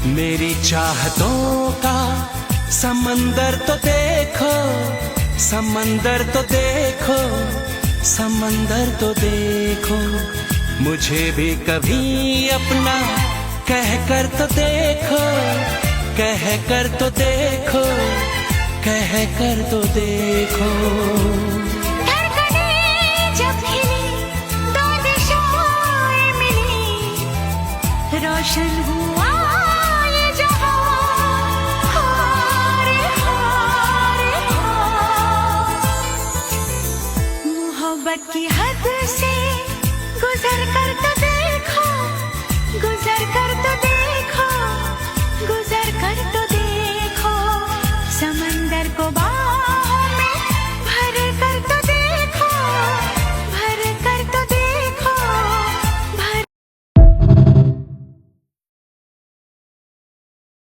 मेरी चाहतों का समंदर तो देखो, समंदर तो देखो, समंदर तो देखो। मुझे भी कभी अपना कह कर तो देखो, कह कर तो देखो, कह कर तो देखो। जब हिली दो दिशाएं मिली, रोशन हुआ ये जहां। हारे हारे हार, मोहब्बत की हर